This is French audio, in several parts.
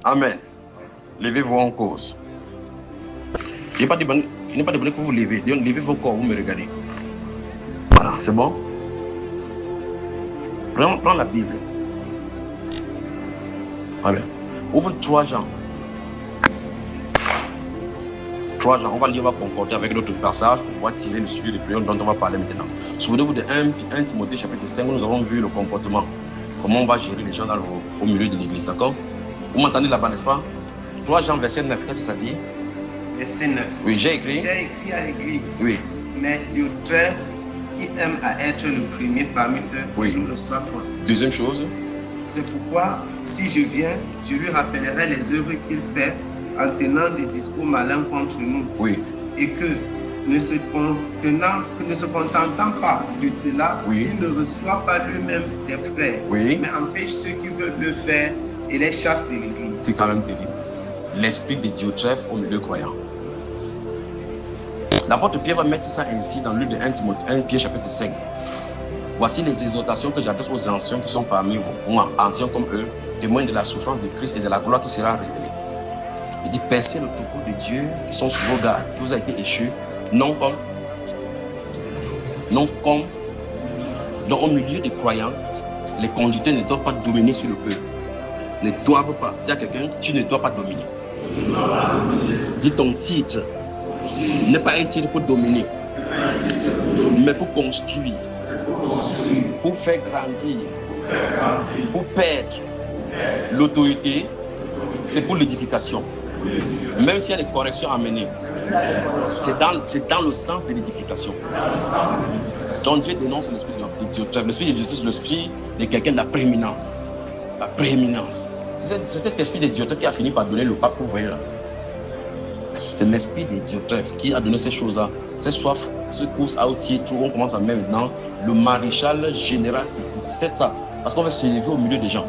Amen. Levez-vous en cause. Il n'est pas demandé que vous vous levez. Levez vos corps, vous me regardez. Voilà, c'est bon. Prends la Bible. Voilà. Ouvre 3 Jean. 3 Jean, on va lire, on va concorder avec notre passage pour pouvoir tirer le sujet de prière dont on va parler maintenant. Souvenez-vous de 1 Timothée chapitre 5, où nous avons vu le comportement. Comment on va gérer les gens au milieu de l'église, d'accord? Vous m'entendez là-bas, n'est-ce pas? 3 Jean, verset 9, qu'est-ce que ça dit? Verset 9. Oui, j'ai écrit à l'église. Oui. Mais Diotrephe, qui aime à être le premier parmi eux, Oui. nous reçoit point. Deuxième chose. C'est pourquoi, si je viens, je lui rappellerai les œuvres qu'il fait en tenant des discours malins contre nous. Oui. Et que, ne se contentant pas de cela, Oui. il ne reçoit pas lui-même des frères, Oui. mais empêche ceux qui veulent le faire et les chasse de l'église. C'est quand même terrible. L'esprit de Diotrephe au milieu croyant. L'apôtre Pierre va mettre ça ainsi dans le livre de 1 Pierre chapitre 5. Voici les exhortations que j'adresse aux anciens qui sont parmi vous, moi, anciens comme eux, témoins de la souffrance de Christ et de la gloire qui sera révélée. Il dit, percez le troupeau de Dieu qui sont sur vos gardes, qui vous a été échu, non comme, dans au milieu des croyants, les conducteurs ne doivent pas dominer sur le peuple. Ne doivent pas. Dis à quelqu'un, tu ne dois pas dominer. Dis ton titre n'est pas un titre pour dominer, mais pour construire, pour faire grandir, pour perdre. L'autorité, c'est pour l'édification. Même s'il y a des corrections à mener, c'est dans le sens de l'édification. Donc Dieu dénonce l'esprit de Diotrephe. L'esprit de justice, l'esprit de quelqu'un de la prééminence. La prééminence. C'est cet esprit de Diotrephe qui a fini par donner le pape, vous voyez là. C'est l'esprit de Diotrephe qui a donné ces choses-là. Ces soifs, ce course à titre où on commence à mettre maintenant le maréchal général. C'est ça. Parce qu'on va se lever au milieu des gens.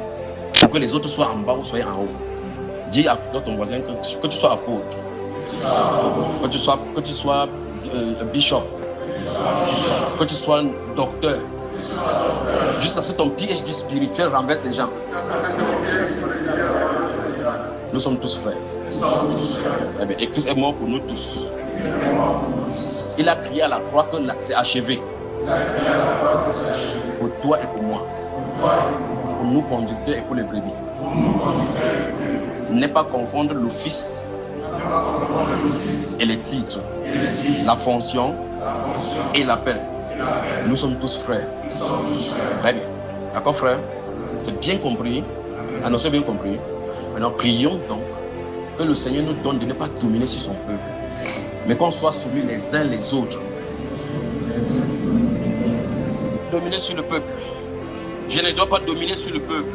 Pour que les autres soient en bas ou soient en haut. Dis à ton voisin que tu sois apôtre, que tu sois bishop, que tu sois docteur, jusqu'à ce que ton PhD spirituel renverse les gens. Nous sommes tous frères. Eh bien, et Christ est mort pour nous tous. Il a crié à la croix que c'est achevé. Pour toi et pour moi. Pour nous conducteurs et pour les brebis. Ne pas confondre l'office et les titres, la fonction et l'appel. Nous sommes tous frères. Très bien. D'accord, frère? C'est bien compris. Annoncez bien compris. Maintenant, prions donc que le Seigneur nous donne de ne pas dominer sur son peuple, mais qu'on soit soumis les uns les autres. Dominer sur le peuple. Je ne dois pas dominer sur le peuple.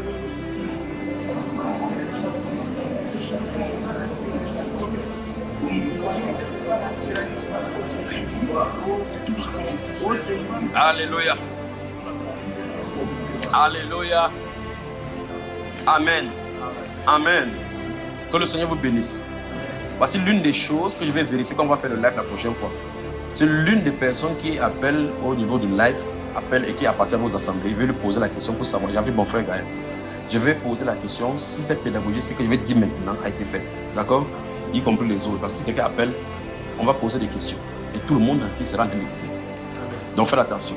Alléluia. Alléluia. Amen. Amen. Que le Seigneur vous bénisse. Voici l'une des choses que je vais vérifier quand on va faire le live la prochaine fois. C'est l'une des personnes qui appelle au niveau du live, appelle et qui appartient à vos assemblées. Je vais lui poser la question pour savoir. J'ai vu mon frère Gaël. Je vais poser la question si cette pédagogie, ce que je vais dire maintenant, a été faite. D'accord? Y compris les autres. Parce que si quelqu'un appelle, on va poser des questions. Et tout le monde entier sera en train d'écouter. Donc faites attention.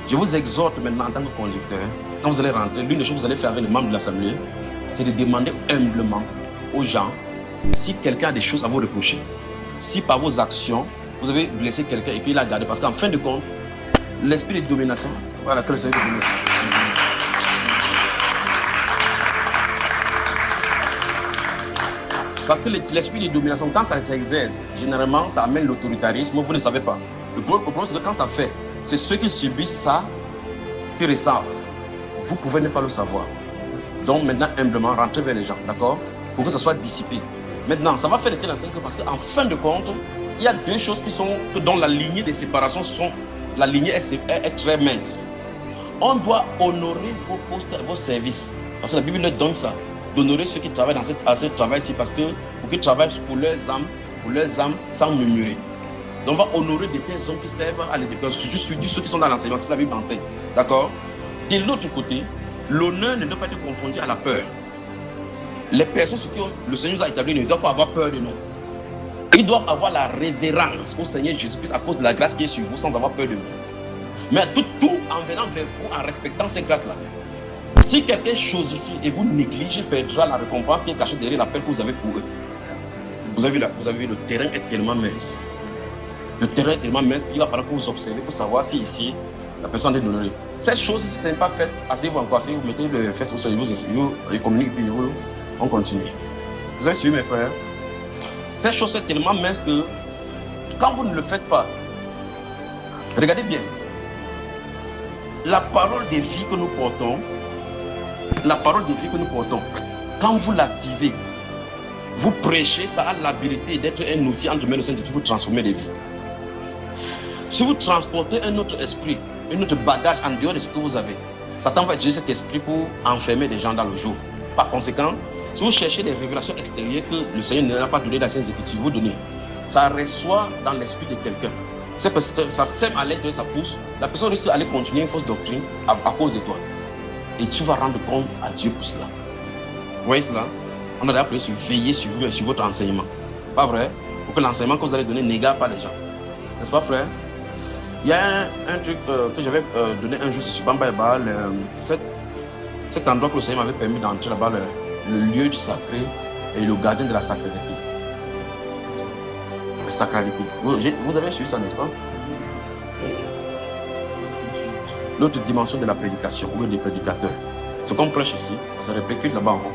Je vous exhorte maintenant en tant que conducteur, quand vous allez rentrer, l'une des choses que vous allez faire avec les membres de l'assemblée, c'est de demander humblement aux gens si quelqu'un a des choses à vous reprocher. Si par vos actions, vous avez blessé quelqu'un et qu'il a gardé. Parce qu'en fin de compte, l'esprit de domination, voilà que le Seigneur domine. Parce que l'esprit de domination, quand ça s'exerce, généralement, ça amène l'autoritarisme, vous ne savez pas. Le problème, c'est que quand ça fait, c'est ceux qui subissent ça qui reçoivent. Vous pouvez ne pas le savoir. Donc maintenant, humblement, rentrez vers les gens, d'accord? Pour que ça soit dissipé. Maintenant, ça va faire de telle enseigne parce qu'en fin de compte, il y a deux choses qui sont, dont la lignée de séparation la lignée est très mince. On doit honorer vos postes, vos services. Parce que la Bible nous donne ça. D'honorer ceux qui travaillent à ce travail-ci parce que pour qu'ils travaillent pour leurs âmes sans murmurer. Donc on va honorer de tels hommes qui servent à l'éducation. Je dis ceux qui sont dans l'enseignement, c'est la Bible enseigne. D'accord? De l'autre côté, l'honneur ne doit pas être confondu à la peur. les personnes sur qui le Seigneur nous a établis ne doivent pas avoir peur de nous. Ils doivent avoir la révérence au Seigneur Jésus-Christ à cause de la grâce qui est sur vous sans avoir peur de vous. Mais tout en venant vers vous, en respectant ces grâces-là. Si quelqu'un chosifie et vous néglige, il perdra la récompense qui est cachée derrière l'appel que vous avez pour eux. Vous avez vu, le terrain est tellement mince. Le terrain est tellement mince, il va falloir que vous observez pour savoir si ici, la personne est honorée. Cette chose, si ce n'est pas fait, asseyez-vous encore, asseyez-vous, mettez le fesses au sol, vous communiquez, puis on continue. Vous avez suivi mes frères? Cette chose est tellement mince que quand vous ne le faites pas, regardez bien, la parole de vie que nous portons, quand vous la vivez, vous prêchez, ça a l'habilité d'être un outil entre mains de Saint-Esprit pour transformer les vies. Si vous transportez un autre esprit, un autre bagage en dehors de ce que vous avez, Satan va utiliser cet esprit pour enfermer les gens dans le jour. Par conséquent, si vous cherchez des révélations extérieures que le Seigneur n'a pas donné dans ses Écritures, vous donnez, ça reçoit dans l'esprit de quelqu'un. C'est parce que ça sème à l'intérieur, ça pousse. La personne risque d'aller continuer une fausse doctrine à cause de toi. Et tu vas rendre compte à Dieu pour cela. Vous voyez cela? On a appelé sur veiller sur vous et sur votre enseignement. Pas vrai? Pour que l'enseignement que vous allez donner n'égare pas les gens. N'est-ce pas, frère? Il y a un truc que j'avais donné un jour sur Bamba, cet endroit que le Seigneur m'avait permis d'entrer là-bas, le lieu du sacré et le gardien de la sacralité. La sacralité. Vous avez suivi ça, n'est-ce pas? L'autre dimension de la prédication, ou des prédicateurs. Ce qu'on prêche ici, ça se répercute là-bas encore.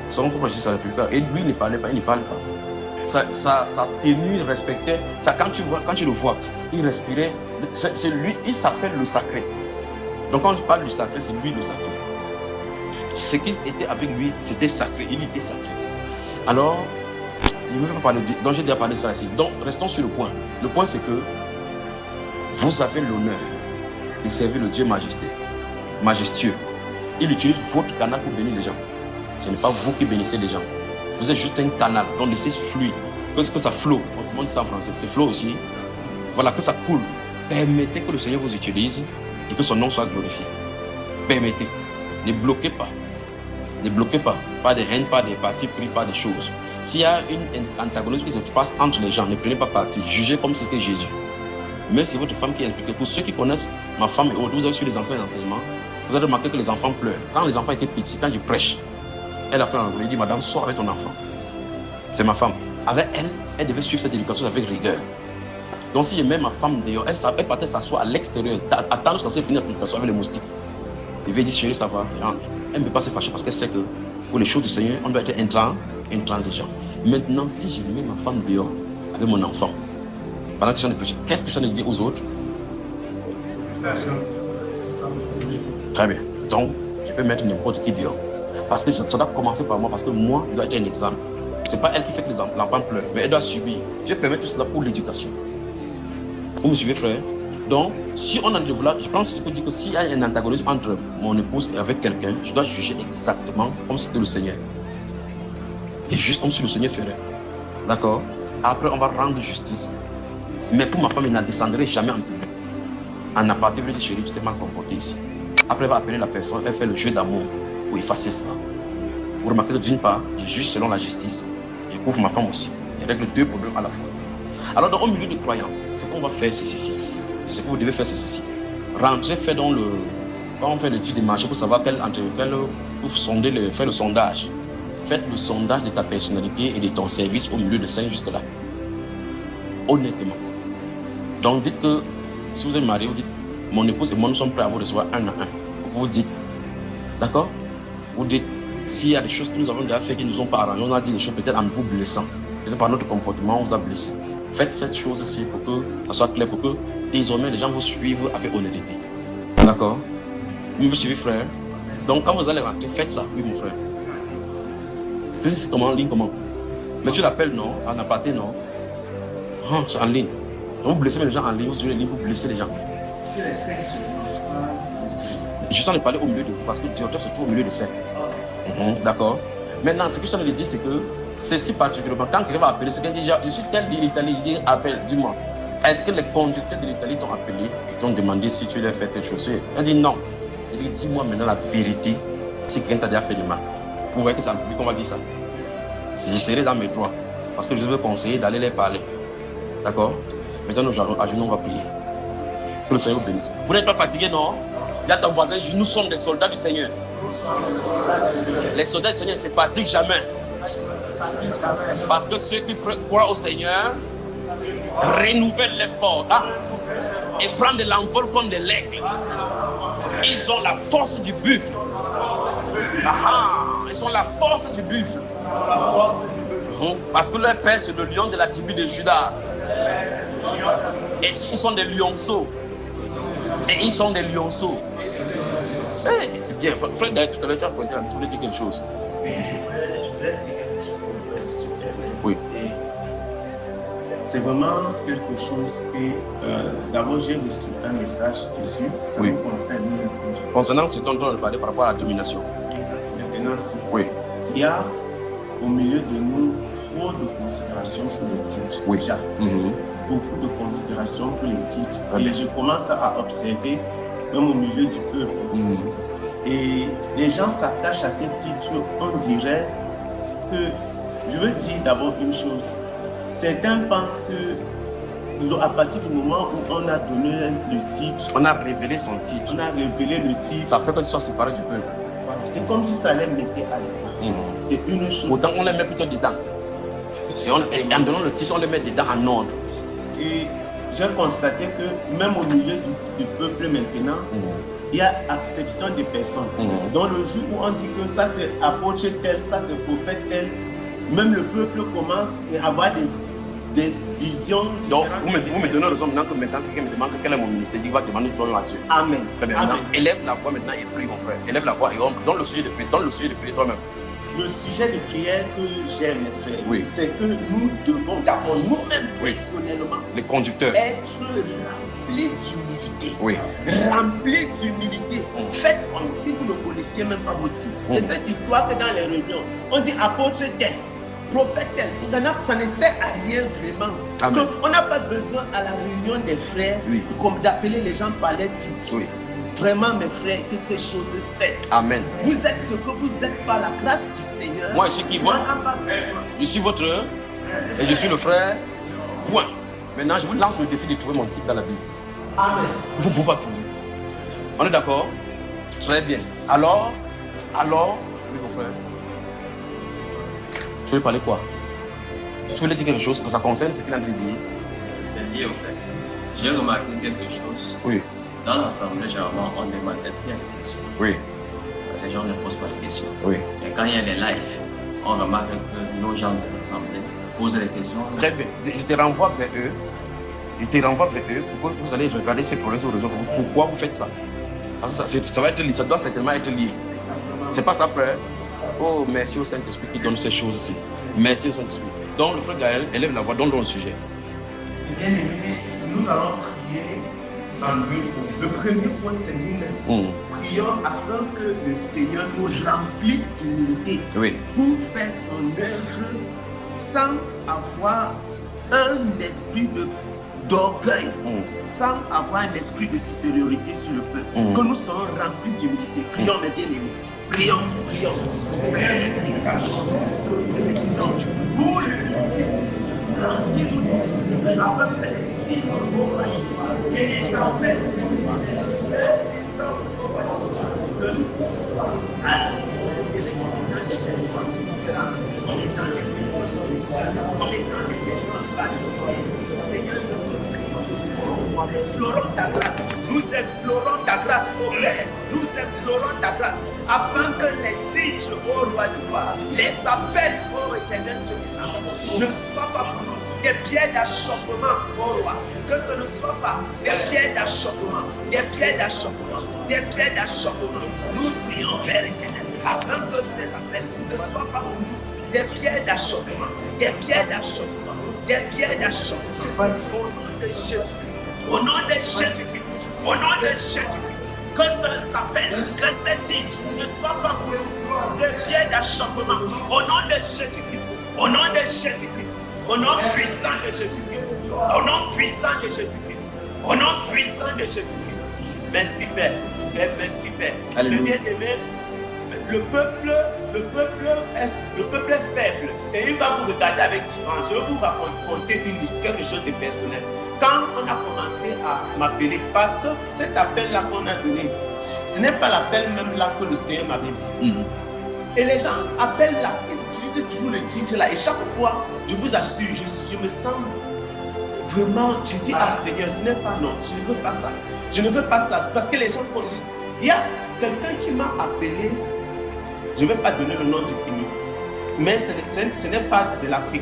Ce qu'on prêche ici, ça se répercute là. Et lui, il ne parlait pas, il ne parle pas. Sa tenue, il respectait. Ça, quand tu le vois, il respirait. C'est lui, il s'appelle le sacré. Donc quand je parle du sacré, c'est lui le sacré. Ce qui était avec lui, c'était sacré. Il était sacré. Alors, il ne veut pas parler de Dieu. Donc j'ai déjà parlé de ça ici. Donc restons sur le point. Le point, c'est que vous avez l'honneur de servir le Dieu majestueux. Il utilise votre canal pour bénir les gens. Ce n'est pas vous qui bénissez les gens. Vous êtes juste un canal. Donc laissez fluide. Que ça flotte. On dit ça en français. C'est flot aussi. Voilà, que ça coule. Permettez que le Seigneur vous utilise et que son nom soit glorifié. Permettez. Ne bloquez pas. Ne bloquez pas. Pas des haines, pas des partis pris, pas des choses. S'il y a une antagonisme qui se passe entre les gens, ne prenez pas parti. Jugez comme si c'était Jésus. Mais c'est votre femme qui explique. Pour ceux qui connaissent ma femme et autres, vous avez su les anciens enseignements, vous avez remarqué que les enfants pleurent. Quand les enfants étaient petits, quand je prêche, elle a fait un enseignement, elle dit, madame, sors avec ton enfant. C'est ma femme. Avec elle, elle devait suivre cette éducation avec rigueur. Donc si je mets ma femme dehors, elle partait s'asseoir à l'extérieur, attendre jusqu'à ce qu'elle finisse la prédication avec les moustiques. Il va dire, chérie, ça va. Elle ne peut pas se fâcher parce qu'elle sait que pour les choses du Seigneur, on doit être intransigeant. Maintenant, si je mets ma femme dehors avec mon enfant, pendant que je suis en train de prêcher, qu'est-ce que je suis en train de dire aux autres? Très bien. Donc, je peux mettre n'importe qui dehors. Parce que ça doit commencer par moi, parce que moi, je dois être un exemple. Ce n'est pas elle qui fait que l'enfant pleure, mais elle doit subir. Je permets tout cela pour l'éducation. Vous me suivez, frère? Donc, si on a le développement, je pense que dire que s'il y a un antagonisme entre mon épouse et avec quelqu'un, je dois juger exactement comme si c'était le Seigneur. C'est juste comme si le Seigneur ferait. D'accord? Après, on va rendre justice. Mais pour ma femme, elle ne descendrait jamais en public. En aparté, je lui dis, chérie, tu t'es mal comporté ici. Après, elle va appeler la personne, elle fait le jeu d'amour pour effacer cela. Vous remarquez que d'une part, je juge selon la justice. Je couvre ma femme aussi. Je règle deux problèmes à la fois. Alors, dans le milieu des croyants, ce qu'on va faire, c'est ceci. Ce que vous devez faire, c'est ceci. Rentrez, faites dans le. Quand on fait l'étude des marchés pour savoir pour faire le sondage. Faites le sondage de ta personnalité et de ton service au milieu de 5 jusque-là. Honnêtement. Donc, dites que si vous êtes marié, vous dites mon épouse et moi, nous sommes prêts à vous recevoir un à un. Vous dites, d'accord? Vous dites, s'il y a des choses que nous avons déjà fait qui ne nous ont pas arrangé, on a dit des choses peut-être en vous blessant. Peut-être par notre comportement, on vous a blessé. Faites cette chose-ci pour que ça soit clair, pour que désormais les gens vous suivent avec honnêteté. D'accord? Vous me suivez, frère? Donc, quand vous allez rentrer, faites ça, oui, mon frère. C'est comment, en ligne, comment? Mais tu l'appelles, non? En aparté, non? Ah, c'est en ligne. Donc, vous blessez les gens en ligne, vous suivez les lignes, vous blessez les gens. Je suis en train de parler au milieu de vous parce que le directeur se trouve au milieu de ça. D'accord? Maintenant, ce que je suis en train de dire, c'est que c'est si particulièrement. Quand quelqu'un va appeler, c'est quelqu'un dit, je suis tel de l'Italie, il dit, appelle, dis-moi. Est-ce que les conducteurs de l'Italie t'ont appelé et t'ont demandé si tu leur fais telle chose? Elle dit non. Il dit, dis-moi maintenant la vérité, si quelqu'un t'a déjà fait du mal. Vous voyez que c'est en public qu'on va dire ça. Si je serai dans mes droits, parce que je veux conseiller d'aller les parler. D'accord? Maintenant, à genoux, on va prier. Que le Seigneur vous bénisse. Vous n'êtes pas fatigué, non? Dis à ton voisin, nous sommes des soldats du Seigneur. Les soldats du Seigneur ne se fatiguent jamais. Parce que ceux qui croient au Seigneur renouvellent les forces et prennent de l'envol comme des legs. Ils ont la force du buffle. Ils ont la force du buffle. Parce que leur père, c'est le lion de la tribu de Juda. Et ils sont des lionceaux. Et ils sont des lionceaux. Hey, c'est bien. Frère, tout à l'heure, tu as pointé, tu voulais dire quelque chose. Oui. C'est vraiment quelque chose que, d'abord, j'ai reçu un message dessus. Ça oui. me concerne. Concernant ce dont on parlait par rapport à la domination. Maintenant, oui. Il y a au milieu de nous trop de considération pour les titres. Oui. Déjà. Beaucoup de considération pour les titres. Et je commence à observer, même au milieu du peuple. Et les gens s'attachent à ces titres, on dirait que, je veux dire d'abord une chose, certains pensent que à partir du moment où on a donné le titre, on a révélé son titre. On a révélé le titre. Ça fait que ce soit séparé du peuple. Voilà. C'est comme si ça les mettait à l'écart. C'est une chose. Autant on les met plutôt dedans. Et en donnant le titre, on les met dedans en ordre. Et j'ai constaté que même au milieu du peuple maintenant, il y a acception des personnes. Dans le jour où on dit que ça c'est apôtre tel, ça c'est prophète tel, même le peuple commence à avoir des visions. Donc vous me donnez raison maintenant que maintenant c'est quelqu'un me demande quel est mon ministère, il va demander ton à Dieu. Amen. Très bien. Maintenant, élève la voix maintenant et prie mon frère. Élève la voix et donne le sujet de prière. Donne le sujet de prière toi-même. Le sujet de prière que j'aime faire, c'est que nous devons d'abord nous-mêmes personnellement les conducteurs être remplis d'humilité. Oui. Remplis d'humilité. Faites comme si vous ne connaissiez même pas vos titres. Et cette histoire que dans les réunions, on dit apôtre tel, prophète tel, ça ne sert à rien vraiment. On n'a pas besoin à la réunion des frères comme d'appeler les gens par les titres. Vraiment, mes frères, que ces choses cessent. Amen. Vous êtes ce que vous êtes par la grâce du Seigneur. Moi, je suis qui? Je suis votre et je suis le frère. Point. Maintenant, je vous lance le défi de trouver mon titre dans la Bible. Amen. Vous ne pouvez pas trouver. On est d'accord? Très bien. Alors, oui, mon frère. Tu veux parler quoi? Tu voulais dire quelque chose que ça concerne ce qu'il a dit? C'est lié au fait. J'ai remarqué quelque chose. Oui. Dans l'assemblée, généralement, on demande est-ce qu'il y a des questions? Oui. Les gens ne posent pas de questions. Oui. Et quand il y a des lives, on remarque que nos gens des assemblées posent des questions. Très bien. Je te renvoie vers eux. Pour que vous allez regarder ces problèmes sur le réseau. Pourquoi vous faites ça? Parce que ça va être lié. Ça doit certainement être lié. C'est pas ça, frère. Oh, merci au Saint-Esprit qui donne ces choses ici. Merci au Saint-Esprit. Donc, le frère Gaël, élève la voix, donne le sujet. Bien aimé, nous allons prier. Le premier point, c'est nous-mêmes. Prions afin que le Seigneur nous remplisse d'humilité pour faire son œuvre sans avoir un esprit d'orgueil, sans avoir un esprit de supériorité sur le peuple. Que nous soyons remplis d'humilité. Prions, mes bien-aimés. Prions. Nous implorons ta grâce, ô Père. Nous implorons ta grâce afin que les signes, ô roi du roi, les appels, ô éternel Dieu, ne soient pas pour nous des pierres d'achoppement, ô roi. Que ce ne soit pas des pierres d'achoppement, des pierres d'achoppement, des pierres d'achoppement. Nous prions, Père éternel, afin que ces appels ne soient pas pour nous des pierres d'achoppement, des pierres d'achoppement, des pierres d'achoppement. Au nom de Jésus-Christ, au nom de Jésus-Christ, au nom de Jésus-Christ, que ce s'appelle, que ces titres ne soient pas pour nous des pierres d'achoppement. Au nom de Jésus-Christ, au nom de Jésus-Christ, au nom puissant de Jésus-Christ, au nom puissant de Jésus-Christ, au nom puissant de Jésus-Christ. Merci Père, merci Père. Alléluia. Le bien-aimé, le peuple est faible et il va vous regarder avec différence. Je vais vous raconter quelque chose de personnel. Quand on a commencé à m'appeler, par cet appel-là qu'on a donné, ce n'est pas l'appel même là que le Seigneur m'avait dit. Et les gens appellent là, ils utilisent toujours le titre là. Et chaque fois, je vous assure, je me sens vraiment, je dis, ah Seigneur, ce n'est pas non, je ne veux pas ça. Je ne veux pas ça. Parce que les gens, il y a quelqu'un qui m'a appelé, je ne vais pas donner le nom du pays, mais ce n'est pas de l'Afrique,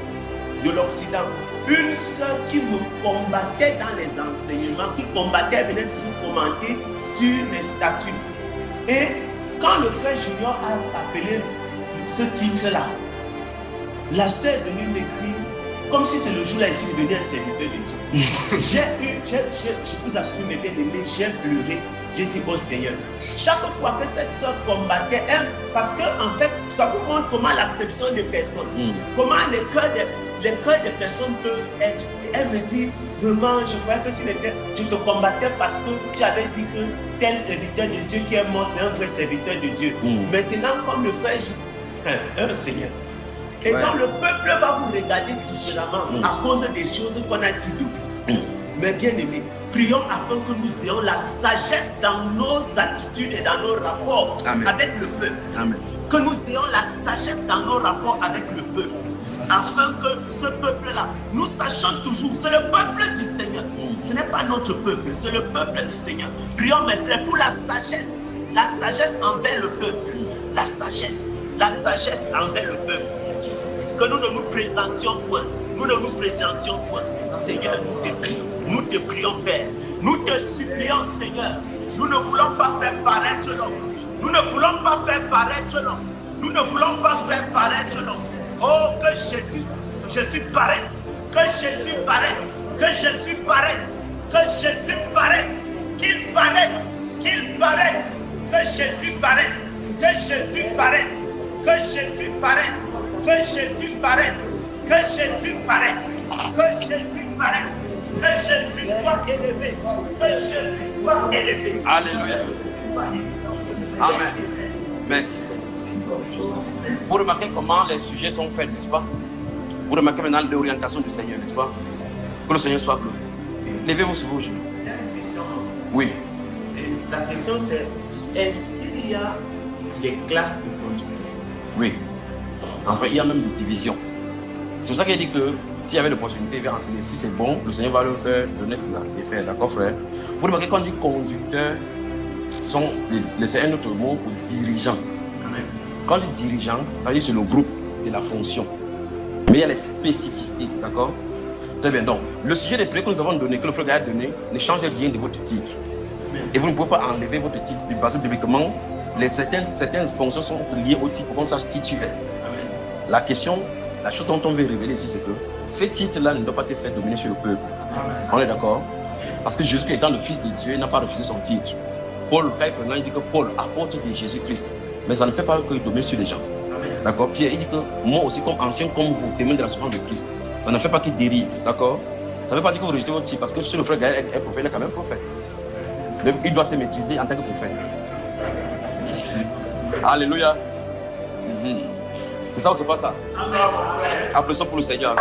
de l'Occident. Une sœur qui me combattait dans les enseignements, qui combattait, elle venait toujours commenter sur mes statuts. Et quand le frère Junior a appelé ce titre-là, la sœur est venue m'écrire comme si c'est le jour-là ici de devenir un serviteur de Dieu. Je vous assure, mes bien-aimés, j'ai pleuré. J'ai dit au Seigneur, chaque fois que cette soeur combattait, parce qu'en fait, ça vous montre comment l'acception des personnes, comment les cœurs des personnes peuvent être. Elle me dit, vraiment, je croyais que tu te combattais parce que tu avais dit que tel serviteur de Dieu qui est mort, c'est un vrai serviteur de Dieu. Maintenant, comme le frère, Seigneur. Et quand le peuple va vous regarder différemment à cause des choses qu'on a dit de vous. Mais bien aimés, prions afin que nous ayons la sagesse dans nos attitudes et dans nos rapports avec le peuple. Amen. Que nous ayons la sagesse dans nos rapports avec le peuple. Afin que ce peuple-là, nous sachions toujours, c'est le peuple du Seigneur. Ce n'est pas notre peuple, c'est le peuple du Seigneur. Prions mes frères pour la sagesse envers le peuple. La sagesse envers le peuple. Que nous ne nous présentions point. Nous ne nous présentions point. Seigneur, nous te prions, Père. Nous te supplions, Seigneur. Nous ne voulons pas faire paraître l'homme. Nous ne voulons pas faire paraître l'homme. Nous ne voulons pas faire paraître l'homme. Oh, que Jésus paraisse. Que Jésus paraisse. Que Jésus paraisse. Que Jésus paraisse. Qu'il paraisse. Qu'il paraisse. Que Jésus paraisse. Que Jésus paraisse. Que Jésus paraisse. Que Jésus paraisse. Que Jésus paraisse. Que Jésus paraisse. Que Jésus soit élevé. Que Jésus soit élevé. Alléluia. Amen. Merci Seigneur. Vous remarquez comment les sujets sont faits, n'est-ce pas? Vous remarquez maintenant l'orientation du Seigneur, n'est-ce pas? Que le Seigneur soit glorifié. Levez-vous sur vos genoux. Il y a une question. Oui. La question c'est, est-ce qu'il y a des classes de conduite? Oui. Enfin, il y a même des divisions. C'est pour ça qu'il dit que s'il y avait l'opportunité, il va enseigner. Si c'est bon, le Seigneur va le faire, donner cela et faire. D'accord, frère? Vous remarquez quand on dit conducteur, c'est un autre mot pour dirigeant. Quand on dit dirigeant, ça veut dire c'est le groupe de la fonction. Mais il y a les spécificités, d'accord? Très bien. Donc, le sujet des prières que nous avons donné, que le frère a donné, ne change rien de votre titre. Et vous ne pouvez pas enlever votre titre parce que bibliquement, certaines fonctions sont liées au titre pour qu'on sache qui tu es. La chose dont on veut révéler ici, c'est que ce titre-là ne doit pas te faire dominer sur le peuple. On est d'accord? Parce que Jésus, étant le Fils de Dieu, n'a pas refusé son titre. Paul, quand il dit que Paul, apôtre de Jésus-Christ, mais ça ne fait pas qu'il domine sur les gens. D'accord? Pierre, il dit que moi aussi, comme ancien comme vous, témoin de la souffrance de Christ, ça ne fait pas qu'il dérive. D'accord? Ça ne veut pas dire que vous rejetez votre titre, parce que si le frère Gaël est prophète, il est quand même prophète. Donc, il doit se maîtriser en tant que prophète. Alléluia. C'est ça ou c'est pas ça? Applaudissons pour le Seigneur.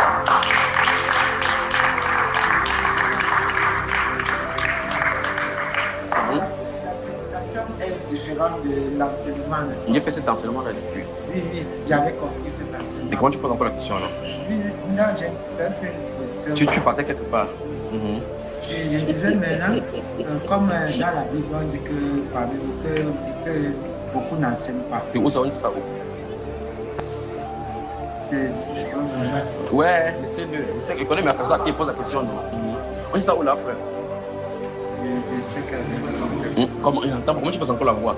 L'éducation est différente de l'enseignement. Il a fait cet enseignement-là depuis. Oui, j'avais compris cet enseignement. Mais comment tu poses encore la question alors? Oui, non, j'ai fait une question. Tu partais quelque part. Je disais maintenant, comme dans la Bible, on dit que parmi que beaucoup n'enseignent pas. C'est où ça? On dit ça où? Ouais, laissez-le. Je connais ma personne qui pose la question. On dit ça où là, frère? Je sais que... Comment il entend? Comment tu passes encore la voix?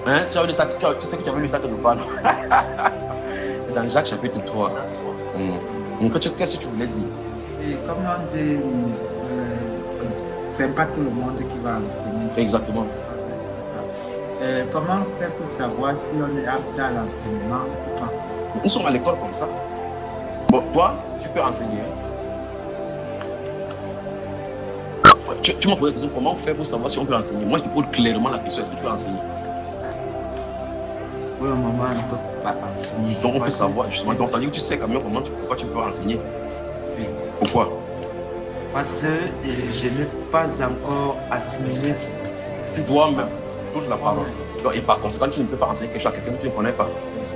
Hein? Tu sais que tu avais lu ça quelque part. C'est dans Jacques chapitre 3. Qu'est-ce que tu voulais dire? Et comme on dit, c'est pas tout le monde qui va enseigner. Exactement. Comment on fait pour savoir si on est apte dans l'enseignement ou pas? Nous sommes à l'école comme ça. Bon, toi, tu peux enseigner. Tu m'as posé la question, comment faire pour savoir si on peut enseigner? Moi, je te pose clairement la question, est-ce que tu peux enseigner? Pour le moment, on ne peut pas enseigner. Donc on peut savoir, justement, donc ça veut dire que tu sais quand même pourquoi tu peux enseigner. Oui. Pourquoi? Parce que je n'ai pas encore assimilé. Tu dois même toute la parole. Donc, et par conséquent, tu ne peux pas enseigner quelque chose à quelqu'un que tu ne connais pas.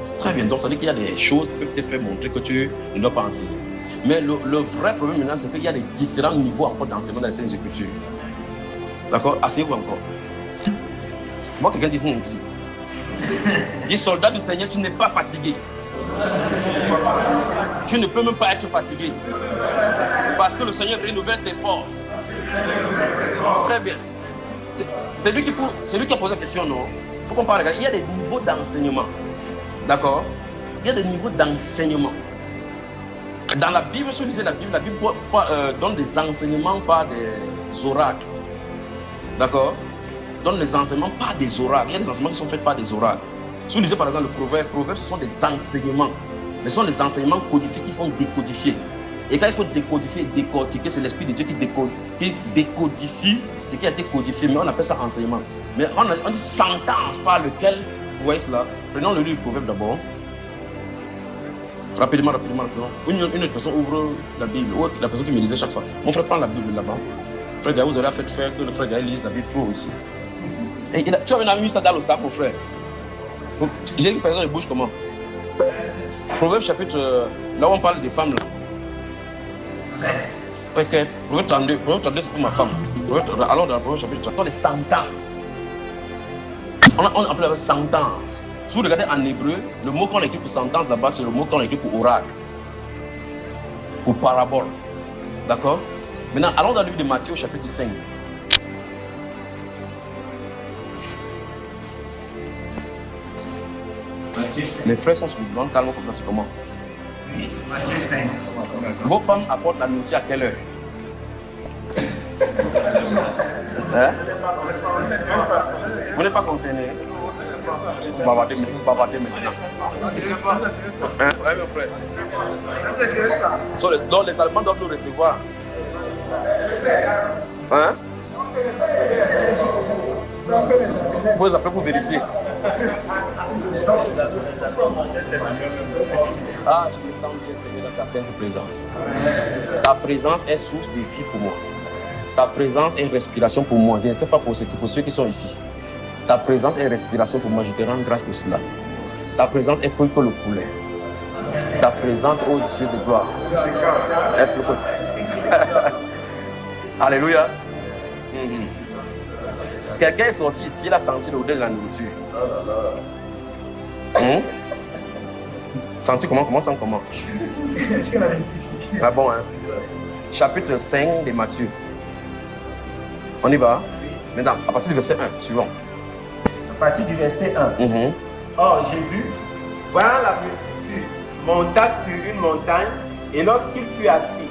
C'est très bien. Donc ça veut dire qu'il y a des choses qui peuvent te faire montrer que tu ne dois pas enseigner. Mais le vrai problème maintenant, c'est qu'il y a des différents niveaux encore d'enseignement dans les Saintes Écritures. D'accord? Asseyez-vous encore. Moi, quelqu'un dit ici. Dis, soldat du Seigneur, tu n'es pas fatigué. Tu ne peux même pas être fatigué. Parce que le Seigneur renouvelle tes forces. Très bien. C'est lui qui a posé la question, non? Il faut qu'on parle. Il y a des niveaux d'enseignement. D'accord? Il y a des niveaux d'enseignement. Dans la Bible, si vous lisez la Bible donne des enseignements par des oracles. D'accord? Donne les enseignements par des oracles. Il y a des enseignements qui sont faits par des oracles. Si vous lisez par exemple le proverbe, ce sont des enseignements. Mais ce sont des enseignements codifiés qui font décodifier. Et quand il faut décodifier et décortiquer, c'est l'Esprit de Dieu qui décodifie ce qui a été codifié. Mais on appelle ça enseignement. Mais on dit sentence par lequel, vous voyez cela. Prenons le livre du proverbe d'abord. Rapidement. Une autre personne ouvre la Bible. Ou la personne qui me lisait chaque fois. Mon frère prend la Bible là-bas. Frère Gaël, vous aurez fait faire que le frère Gaël lise la Bible trop aussi. Et tu as mis ça dans le sac, mon frère. J'ai une personne de bouche comment? Proverbe chapitre, là où on parle des femmes là. Ok, Proverbe 32, c'est pour ma femme. Alors dans le Proverbe chapitre 32, les sentences. On appelle ça sentence. Si vous regardez en hébreu, le mot qu'on écrit pour sentence là-bas, c'est le mot qu'on écrit pour oracle. Pour parabole. D'accord? Maintenant, allons dans le livre de Matthieu, chapitre 5. Les frères sont sur le blanc, calme comme ça, c'est comment? Matthieu 5. Vos femmes apportent la nourriture à quelle heure? Hein? Vous n'êtes pas concerné? Vous bavardez maintenant. Hein? Oui, mon frère. Donc les Allemands doivent nous recevoir. Hein? Vous les appelez pour vérifier. Ah, je me sens bien, Seigneur, dans ta sainte présence. Ta présence est source de vie pour moi. Ta présence est respiration pour moi. Je ne sais pas pour ceux qui sont ici. Ta présence est respiration pour moi. Je te rends grâce pour cela. Ta présence est plus que le poulet. Ta présence, ô Dieu de gloire, est plus que... Alléluia. Quelqu'un est sorti ici, il a senti l'odeur de la nourriture. Senti comment? Comment sent comment? Ah bon, hein? Chapitre 5 de Matthieu. On y va? Maintenant, à partir du verset 1, suivant. À partir du verset 1. Or, Jésus, voyant la multitude, monta sur une montagne, et lorsqu'il fut assis,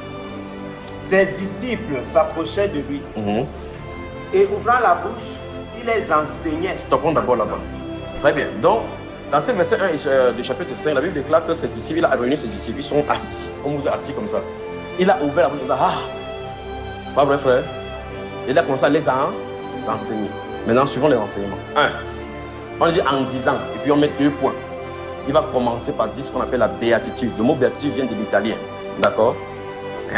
ses disciples s'approchaient de lui. Et ouvrant la bouche, il les enseignait. Stoppons d'abord là-bas. Très bien. Donc, dans ce verset 1 du chapitre 5, la Bible déclare que ses disciples, il a réuni ses disciples, ils sont assis, comme vous êtes assis comme ça. Il a ouvert la bouche, il a dit, ah, pas vrai frère? Il a commencé à les enseigner. Maintenant, suivons les enseignements. 1. On dit en disant, et puis on met 2 points. Il va commencer par dire ce qu'on appelle la béatitude. Le mot béatitude vient de l'italien. D'accord?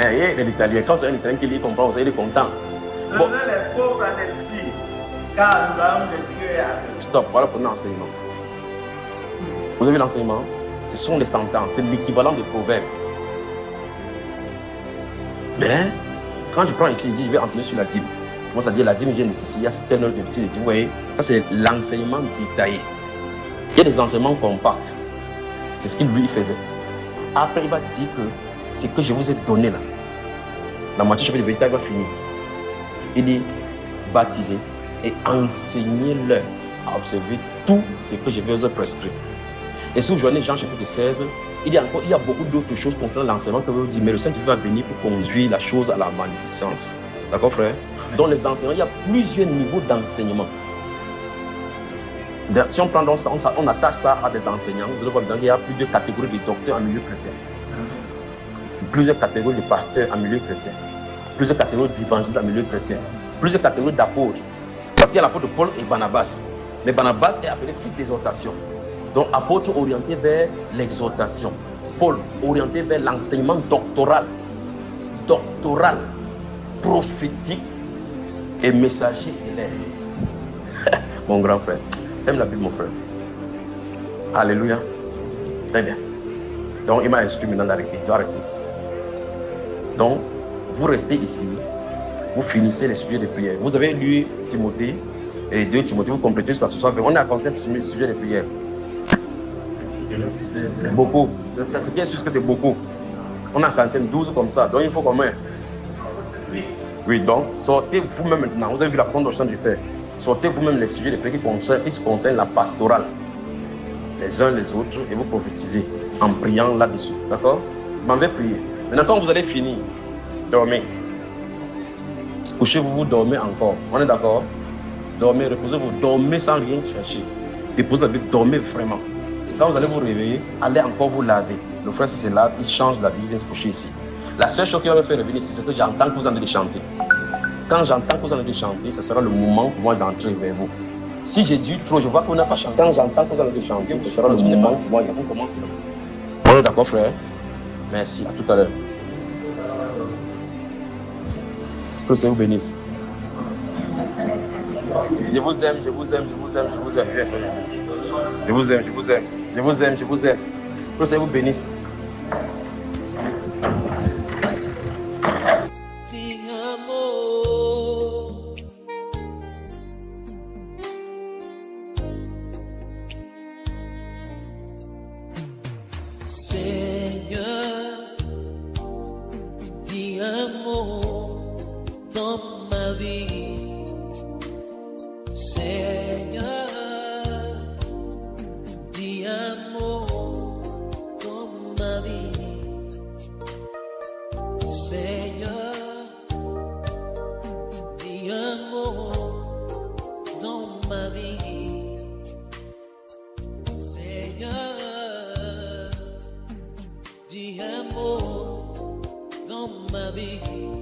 Et l'italien, quand c'est un italien qui lit, comprend, il est content. Bon. Les pauvres en esprit, car le royaume des cieux est à eux. Stop, voilà pour l'enseignement. Vous avez l'enseignement? Ce sont les sentences, c'est l'équivalent des proverbes. Mais, quand je prends ici, il dit, je vais enseigner sur la dîme. Comment ça dit, la dîme vient d'ici, il y a tel autre petit, vous voyez, ça c'est l'enseignement détaillé. Il y a des enseignements compacts. C'est ce qu'il lui faisait. Après, il va dire que ce que je vous ai donné là, dans Matthieu chapitre 28, il va finir. Il dit, baptisez et enseignez-leur à observer tout ce que je vais vous prescrire. Et si vous joignez Jean chapitre 16, il y a beaucoup d'autres choses concernant l'enseignement que vous dites, mais le Saint-Esprit va venir pour conduire la chose à la magnificence. D'accord, frère? Dans les enseignements, il y a plusieurs niveaux d'enseignement. Si on prend donc ça, on attache ça à des enseignants, vous allez voir qu'il y a plusieurs catégories de docteurs en milieu chrétien, plusieurs catégories de pasteurs en milieu chrétien, plusieurs catégories d'évangélistes en milieu chrétien, plusieurs catégories d'apôtres. Parce qu'il y a l'apôtre Paul et Barnabas. Mais Barnabas est appelé fils d'exhortation. Donc, apôtre orienté vers l'exhortation. Paul orienté vers l'enseignement doctoral, prophétique et messager élève. Mon grand frère, ferme la Bible, mon frère. Alléluia. Très bien. Donc, il m'a instruit maintenant d'arrêter. Donc, vous restez ici, vous finissez les sujets de prière. Vous avez lu Timothée et 2 Timothée, vous complétez jusqu'à ce soir. On est à 45 sujets de prière. Beaucoup. C'est bien sûr que c'est beaucoup. On a 45, 12 comme ça. Donc, il faut combien? Oui, donc, sortez vous-même maintenant. Vous avez vu la façon dont je suis fait. Sortez vous-même les sujets de prière qui concernent la pastorale. Les uns les autres, et vous prophétisez en priant là-dessus. D'accord? Je m'en vais prier. Maintenant, quand vous allez finir, dormez. Couchez-vous, vous dormez encore. On est d'accord? Dormez, reposez-vous, dormez sans rien chercher. Déposez la Bible, dormez vraiment. Quand vous allez vous réveiller, allez encore vous laver. Le frère, si c'est là, il change la Bible, il vient se coucher ici. La seule chose qui va me faire revenir ici, c'est que j'entends que vous en allez chanter. Quand j'entends que vous en allez chanter, ce sera le moment pour moi d'entrer vers vous. Si j'ai dit trop, je vois qu'on n'a pas chanté. Quand j'entends que vous allez chanter, ce sera le moment pour moi de commencer. On est d'accord, frère? Merci, à tout à l'heure. Que le Seigneur vous bénisse. Je vous aime, je vous aime, je vous aime, je vous aime. Je vous aime, je vous aime, je vous aime, je vous aime. Que le Seigneur vous bénisse. Dis un mot dans ma vie.